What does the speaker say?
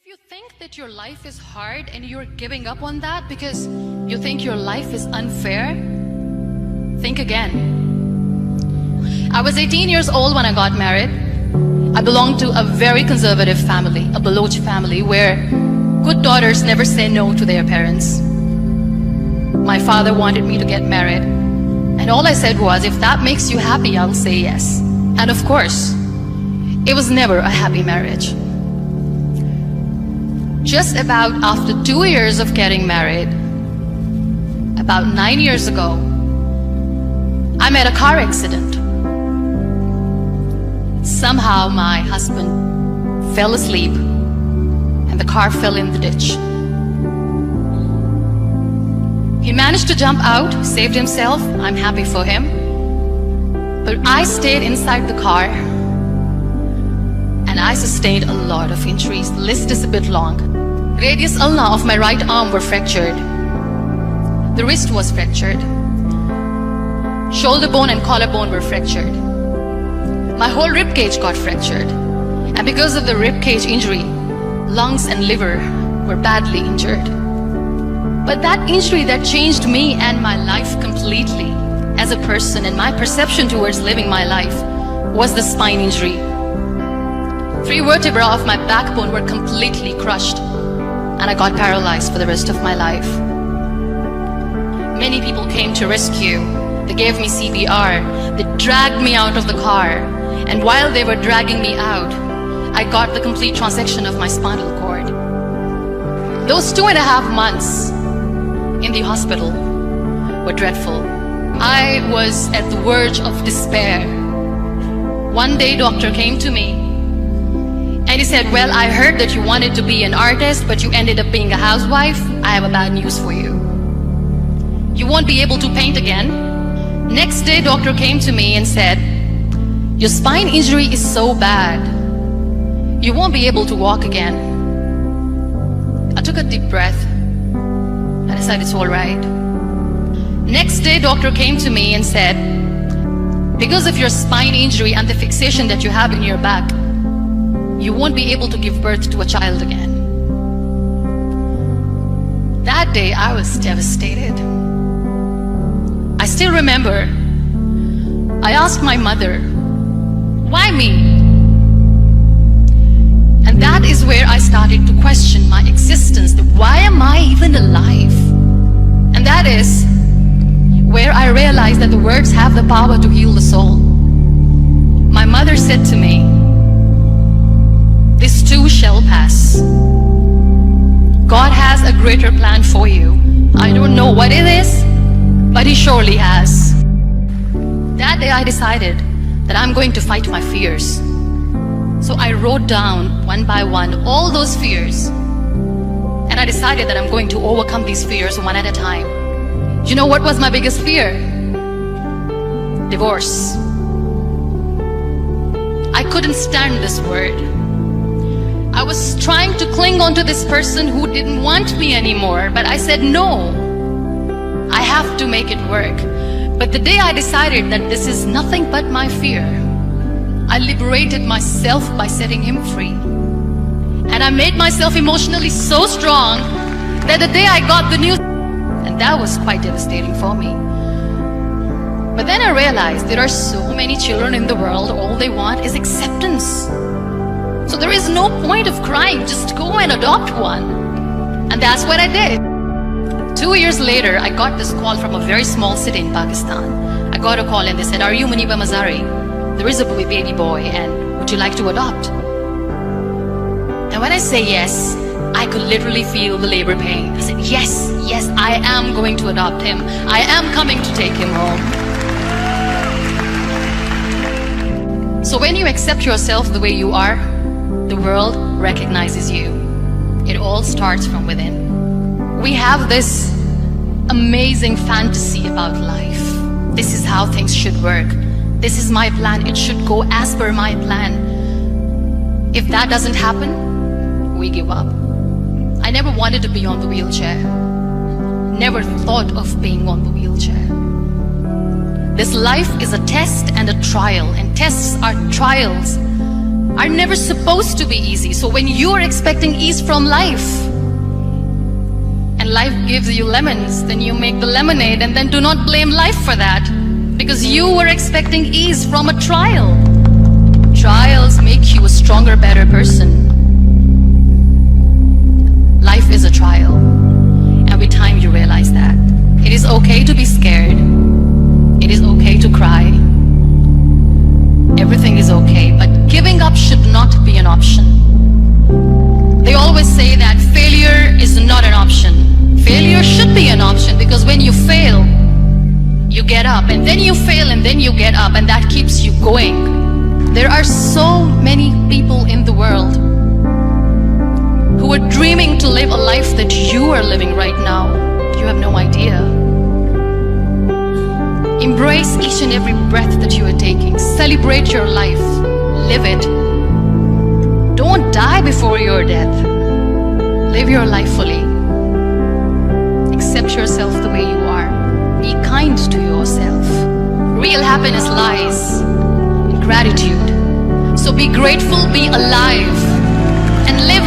If you think that your life is hard and you're giving up on that because you think your life is unfair, think again. I was 18 years old when I got married. I belonged to a very conservative family, a Baloch family, where good daughters never say no to their parents. My father wanted me to get married, and all I said was, if that makes you happy, I'll say yes. And of course, it was never a happy marriage. Just about after 2 years of getting married, about 9 years ago, I met a car accident. Somehow my husband fell asleep and the car fell in the ditch. He managed to jump out, saved himself. I'm happy for him. But I stayed inside the car and I sustained a lot of injuries. The list is a bit long. Radius ulna of my right arm were fractured. The wrist was fractured. Shoulder bone and collarbone were fractured. My whole rib cage got fractured. And because of the rib cage injury, lungs and liver were badly injured. But that injury that changed me and my life completely as a person and my perception towards living my life was the spine injury. 3 vertebrae of my backbone were completely crushed, and I got paralyzed for the rest of my life. Many people came to rescue. They gave me CPR. They dragged me out of the car. And while they were dragging me out, I got the complete transection of my spinal cord. Those 2.5 months in the hospital were dreadful. I was at the verge of despair. One day, doctor came to me and he said, well, I heard that you wanted to be an artist, but you ended up being a housewife. I have a bad news for you. You won't be able to paint again. Next day, doctor came to me and said, your spine injury is so bad, you won't be able to walk again. I took a deep breath and I said, it's all right. Next day, doctor came to me and said, because of your spine injury and the fixation that you have in your back, you won't be able to give birth to a child again. That day, I was devastated. I still remember, I asked my mother, why me? And that is where I started to question my existence. Why am I even alive? And that is where I realized that the words have the power to heal the soul. My mother said to me, this too shall pass. God has a greater plan for you. I don't know what it is, but He surely has. That day I decided that I'm going to fight my fears. So I wrote down one by one all those fears. And I decided that I'm going to overcome these fears one at a time. You know what was my biggest fear? Divorce. I couldn't stand this word. I was trying to cling on to this person who didn't want me anymore, but I said no. I have to make it work. But the day I decided that this is nothing but my fear, I liberated myself by setting him free. And I made myself emotionally so strong that the day I got the news, and that was quite devastating for me. But then I realized there are so many children in the world, all they want is acceptance. So there is no point of crying, just go and adopt one. And that's what I did. 2 years later, I got this call from a very small city in Pakistan. I got a call and they said, are you Muniba Mazari? There is a baby boy and would you like to adopt? And when I say yes, I could literally feel the labor pain. I said, yes, yes, I am going to adopt him. I am coming to take him home. So when you accept yourself the way you are, the world recognizes you. It all starts from within. We have this amazing fantasy about life. This is how things should work. This is my plan. It should go as per my plan. If that doesn't happen, we give up. I never wanted to be on the wheelchair. Never thought of being on the wheelchair. This life is a test and a trial, and tests are trials are never supposed to be easy. So when you are expecting ease from life, and life gives you lemons, then you make the lemonade, and then do not blame life for that, because you were expecting ease from a trial. Trials make you a stronger, better person. Life is a trial, and with time you realize that. It is okay to be scared. It is okay to cry. Everything is okay, but giving up should not be an option. They always say that failure is not an option. Failure should be an option, because when you fail, you get up, and then you fail, and then you get up, and that keeps you going. There are so many people in the world who are dreaming to live a life that you are living right now. You have no idea. Embrace each and every breath that you are taking. Celebrate your life. Live it. Don't die before your death. Live your life fully. Accept yourself the way you are. Be kind to yourself. Real happiness lies in gratitude. So be grateful, be alive, and live